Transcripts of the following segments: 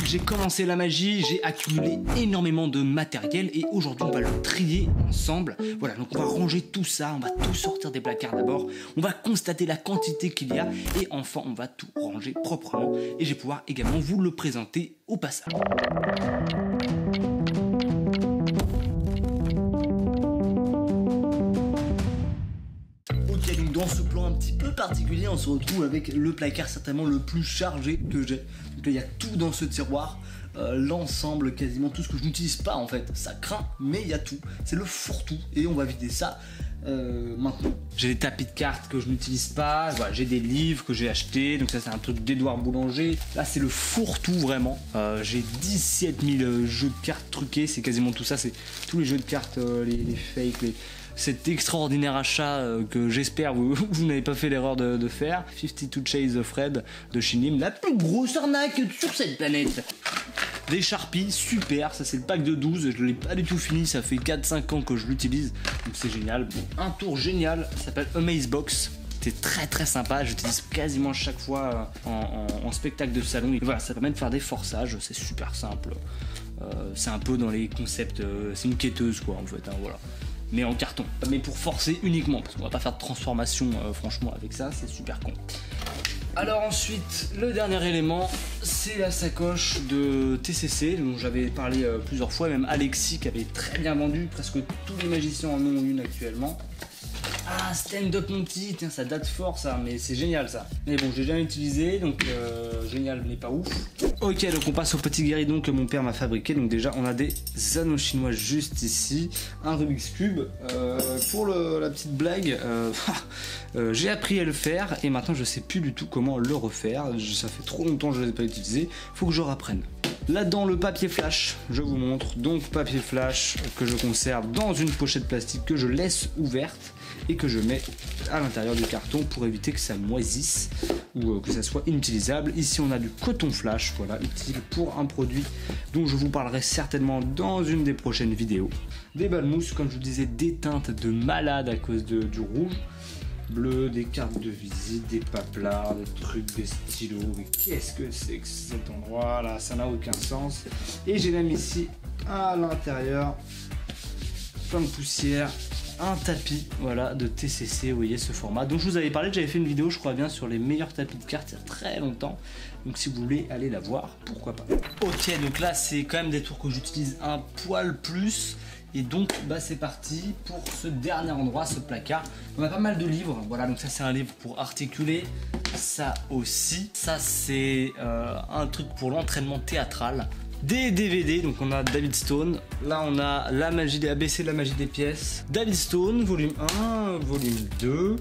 que j'ai commencé la magie, j'ai accumulé énormément de matériel et aujourd'hui on va le trier ensemble. Voilà, donc on va ranger tout ça, on va tout sortir des placards d'abord, on va constater la quantité qu'il y a et enfin on va tout ranger proprement et je vais pouvoir également vous le présenter au passage. Ok, donc dans ce plan un petit peu particulier, on se retrouve avec le placard certainement le plus chargé que j'ai. Donc là, il y a tout dans ce tiroir, l'ensemble, quasiment tout ce que je n'utilise pas en fait. Ça craint, mais il y a tout. C'est le fourre-tout et on va vider ça maintenant. J'ai des tapis de cartes que je n'utilise pas, voilà, j'ai des livres que j'ai achetés, donc ça c'est un truc d'Edouard Boulanger. Là c'est le fourre-tout vraiment. J'ai 17 000 jeux de cartes truqués, c'est quasiment tout ça, c'est tous les jeux de cartes, les fakes, cet extraordinaire achat que j'espère vous n'avez pas fait l'erreur de faire. 52 Shades of Red de Shinim, la plus grosse arnaque sur cette planète. Des Sharpies, super, ça c'est le pack de 12, je ne l'ai pas du tout fini, ça fait 4-5 ans que je l'utilise, donc c'est génial. Bon, un tour génial, ça s'appelle Amazebox. C'est très très sympa, j'utilise quasiment chaque fois en spectacle de salon. Et voilà, ça permet de faire des forçages, c'est super simple. C'est un peu dans les concepts, c'est une quêteuse quoi en fait, hein, voilà. Mais en carton, mais pour forcer uniquement, parce qu'on va pas faire de transformation franchement avec ça, c'est super con. Alors ensuite, le dernier élément, c'est la sacoche de TCC, dont j'avais parlé plusieurs fois, même Alexis qui avait très bien vendu, presque tous les magiciens en ont une actuellement. Ah, Stand Up Monty, tiens, ça date fort ça, mais c'est génial ça. Mais bon, j'ai jamais utilisé, donc génial, mais pas ouf. Ok, donc on passe au petit guéridon que mon père m'a fabriqué. Donc déjà, on a des anneaux chinois juste ici, un Rubik's Cube. Pour la petite blague, j'ai appris à le faire et maintenant je sais plus du tout comment le refaire. Ça fait trop longtemps que je ne l'ai pas utilisé, faut que je reprenne. Là-dedans, le papier flash, je vous montre. Donc papier flash que je conserve dans une pochette plastique que je laisse ouverte et que je mets à l'intérieur du carton pour éviter que ça moisisse ou que ça soit inutilisable. Ici on a du coton flash, voilà, utile pour un produit dont je vous parlerai certainement dans une des prochaines vidéos. Des balles mousse, comme je vous disais, des teintes de malade à cause du rouge, bleu, des cartes de visite, des paplards, des trucs, des stylos. Mais qu'est-ce que c'est que cet endroit là, ça n'a aucun sens. Et j'ai même ici à l'intérieur, plein de poussière, un tapis, voilà, de TCC, vous voyez ce format. Donc je vous avais parlé, j'avais fait une vidéo, je crois bien, sur les meilleurs tapis de cartes il y a très longtemps. Donc si vous voulez aller la voir, pourquoi pas. Ok, donc là c'est quand même des tours que j'utilise un poil plus. Et donc bah, c'est parti pour ce dernier endroit, ce placard. On a pas mal de livres, voilà, donc ça c'est un livre pour articuler. Ça aussi, ça c'est un truc pour l'entraînement théâtral. Des DVD, donc on a David Stone, là on a la magie des ABC, la magie des pièces, David Stone, volume 1, volume 2,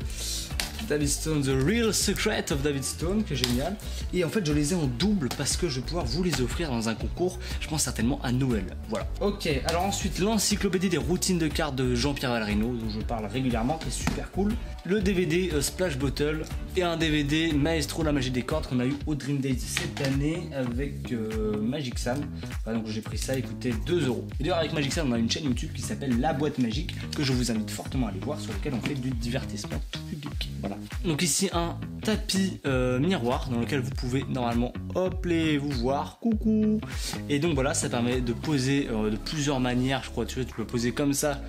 David Stone, The Real Secret of David Stone, qui est génial. Et en fait je les ai en double parce que je vais pouvoir vous les offrir dans un concours, je pense certainement à Noël. Voilà. Ok, alors ensuite l'encyclopédie des routines de cartes de Jean-Pierre Vallerino, dont je parle régulièrement, qui est super cool. Le DVD Splash Bottle et un DVD Maestro la magie des cordes qu'on a eu au Dream Days cette année avec Magic Sam. Voilà, donc j'ai pris ça, il coûtait 2 €. Et d'ailleurs avec Magic Sam on a une chaîne YouTube qui s'appelle La Boîte Magique que je vous invite fortement à aller voir, sur laquelle on fait du divertissement tout public. Voilà. Donc ici un tapis miroir dans lequel vous pouvez normalement hop les vous voir, coucou. Et donc voilà, ça permet de poser de plusieurs manières, je crois. Tu vois, tu peux poser comme ça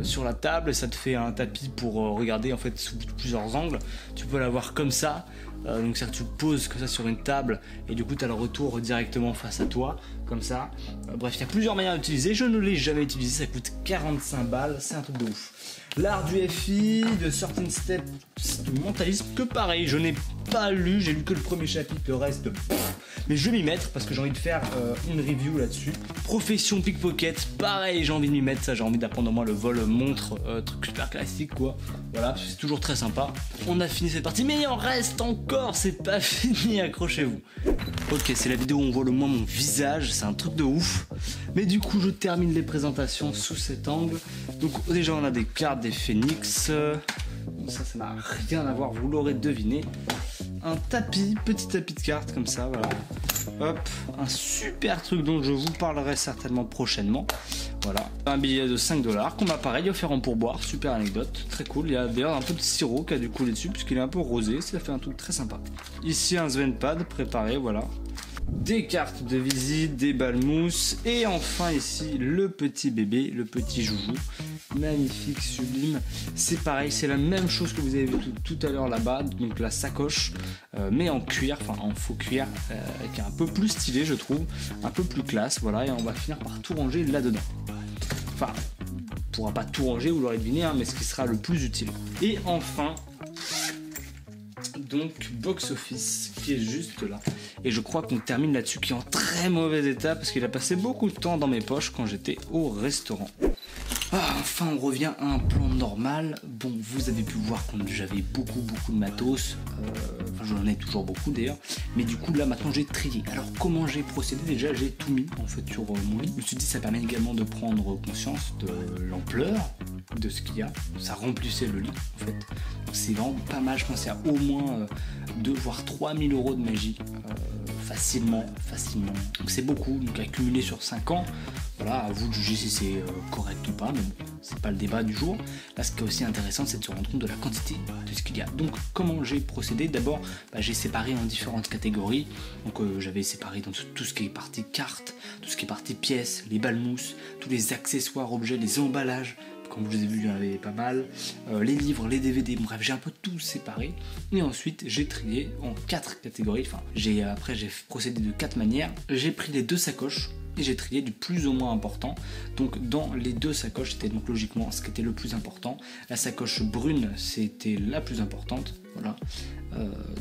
sur la table et ça te fait un tapis pour regarder en fait sous plusieurs angles. Tu peux l'avoir comme ça, donc c'est-à-dire que tu poses comme ça sur une table et du coup tu as le retour directement face à toi comme ça. Bref, il y a plusieurs manières d'utiliser, je ne l'ai jamais utilisé, ça coûte 45 balles, c'est un truc de ouf. L'art du FI, de Certain Steps de mentalisme, que pareil, je n'ai pas lu, j'ai lu que le premier chapitre, le reste, mais je vais m'y mettre parce que j'ai envie de faire une review là-dessus. Profession pickpocket, pareil, j'ai envie de m'y mettre, ça j'ai envie d'apprendre au moins le vol montre, truc super classique quoi. Voilà, c'est toujours très sympa. On a fini cette partie, mais il en reste encore, c'est pas fini, accrochez-vous. Ok, c'est la vidéo où on voit le moins mon visage, c'est un truc de ouf. Mais du coup, je termine les présentations sous cet angle. Donc déjà, on a des cartes des phénix. Ça n'a rien à voir, vous l'aurez deviné. Un tapis, petit tapis de cartes comme ça, voilà. Hop, un super truc dont je vous parlerai certainement prochainement. Voilà, un billet de 5 $ qu'on m'a pareil offert en pourboire, super anecdote, très cool. Il y a d'ailleurs un peu de sirop qui a dû couler dessus puisqu'il est un peu rosé, ça fait un truc très sympa. Ici un Svenpad préparé, voilà. des cartes de visite, des balles mousse et enfin ici le petit bébé, le petit joujou, magnifique, sublime. C'est pareil, c'est la même chose que vous avez vu tout à l'heure là-bas, donc la sacoche mais en cuir, enfin en faux cuir, qui est un peu plus stylé je trouve, un peu plus classe, voilà, et on va finir par tout ranger là-dedans. Enfin, on pourra pas tout ranger, vous l'aurez deviné, hein, mais ce qui sera le plus utile. Et enfin, donc box office qui est juste là, et je crois qu'on termine là-dessus, qui est en très mauvais état parce qu'il a passé beaucoup de temps dans mes poches quand j'étais au restaurant. Enfin on revient à un plan normal. Bon, vous avez pu voir que j'avais beaucoup de matos, enfin j'en ai toujours beaucoup d'ailleurs, mais du coup là maintenant j'ai trié. Alors comment j'ai procédé? Déjà j'ai tout mis en fait sur mon lit. Je me suis dit ça permet également de prendre conscience de l'ampleur de ce qu'il y a. Ça remplissait le lit en fait. C'est vraiment pas mal, je pense qu'il y a au moins 2 voire 3000 € de magie facilement. Donc c'est beaucoup, donc accumulé sur 5 ans. Voilà, à vous de juger si c'est correct ou pas, mais bon, c'est pas le débat du jour. Là, ce qui est aussi intéressant, c'est de se rendre compte de la quantité de ce qu'il y a. Donc, comment j'ai procédé? D'abord, j'ai séparé en différentes catégories. Donc, j'avais séparé dans tout ce qui est partie cartes, tout ce qui est partie pièces, les balles mousse, tous les accessoires, objets, les emballages. Comme vous les avez vu, il y en avait pas mal. Les livres, les DVD, bref, j'ai un peu tout séparé. Et ensuite, j'ai trié en 4 catégories. Enfin, après, j'ai procédé de 4 manières. J'ai pris les 2 sacoches et j'ai trié du plus au moins important. Donc dans les 2 sacoches, c'était donc logiquement ce qui était le plus important. La sacoche brune, c'était la plus importante, voilà.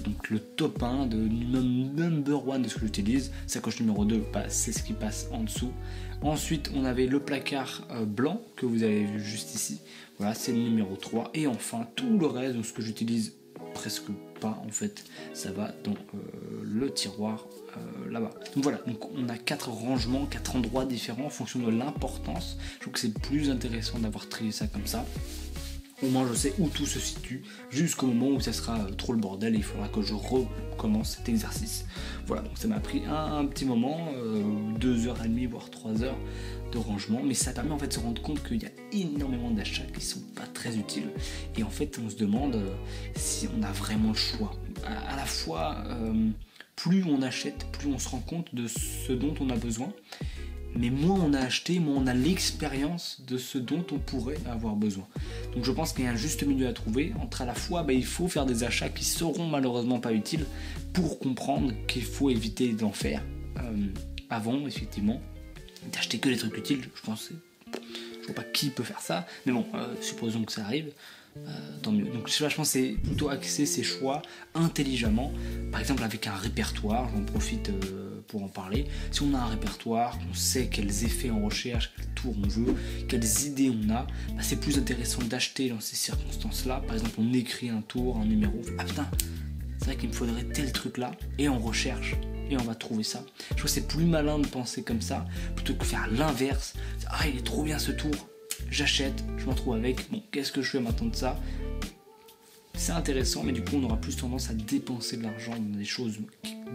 Donc le top 1 de number 1 de ce que j'utilise. Sacoche numéro 2, c'est ce qui passe en dessous. Ensuite on avait le placard blanc que vous avez vu juste ici, voilà, c'est le numéro 3. Et enfin tout le reste, donc ce que j'utilise presque pas en fait, ça va dans le tiroir là-bas. Donc voilà, donc on a 4 rangements, 4 endroits différents en fonction de l'importance. Je trouve que c'est plus intéressant d'avoir trié ça comme ça. Au moins je sais où tout se situe jusqu'au moment où ça sera trop le bordel et il faudra que je recommence cet exercice. Voilà, donc ça m'a pris un petit moment, 2h30 voire 3 heures de rangement, mais ça permet en fait de se rendre compte qu'il y a énormément d'achats qui sont pas très utiles et en fait on se demande si on a vraiment le choix. À la fois, plus on achète, plus on se rend compte de ce dont on a besoin, mais moins on a acheté, moins on a l'expérience de ce dont on pourrait avoir besoin. Donc je pense qu'il y a un juste milieu à trouver entre à la fois il faut faire des achats qui seront malheureusement pas utiles pour comprendre qu'il faut éviter d'en faire avant effectivement d'acheter que les trucs utiles. Je pense, je vois pas qui peut faire ça, mais bon, supposons que ça arrive. Tant mieux. Donc je pense que c'est plutôt axer ses choix intelligemment, par exemple avec un répertoire. J'en profite pour en parler. Si on a un répertoire, on sait quels effets on recherche, quel tour on veut, quelles idées on a, c'est plus intéressant d'acheter dans ces circonstances là. Par exemple on écrit un tour, un numéro, on fait, ah putain c'est vrai qu'il me faudrait tel truc là, et on recherche et on va trouver ça. Je trouve que c'est plus malin de penser comme ça plutôt que faire l'inverse. Ah il est trop bien ce tour, j'achète, je m'en trouve avec, bon qu'est-ce que je fais maintenant de ça? C'est intéressant, mais du coup on aura plus tendance à dépenser de l'argent dans des choses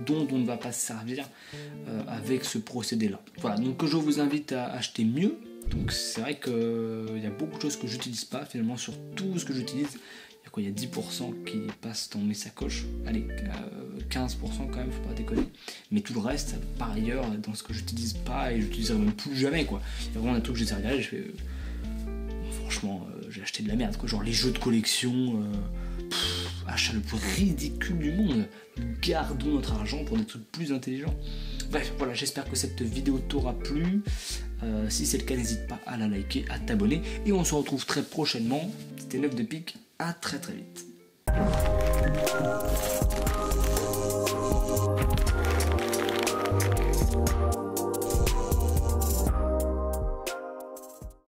dont on ne va pas se servir avec ce procédé là. Voilà, donc je vous invite à acheter mieux. Donc c'est vrai qu'il y a beaucoup de choses que j'utilise pas finalement. Sur tout ce que j'utilise, il y a 10% qui passent dans mes sacoches, allez 15% quand même, faut pas déconner, mais tout le reste par ailleurs dans ce que j'utilise pas et j'utiliserai même plus jamais quoi. Il y a vraiment un truc que j'ai servi, je fais franchement j'ai acheté de la merde quoi, genre les jeux de collection, achat le plus ridicule du monde. Gardons notre argent pour des trucs plus intelligents. Bref, voilà, j'espère que cette vidéo t'aura plu. Si c'est le cas, n'hésite pas à la liker, à t'abonner. Et on se retrouve très prochainement. C'était Neuf de Pique. À très vite.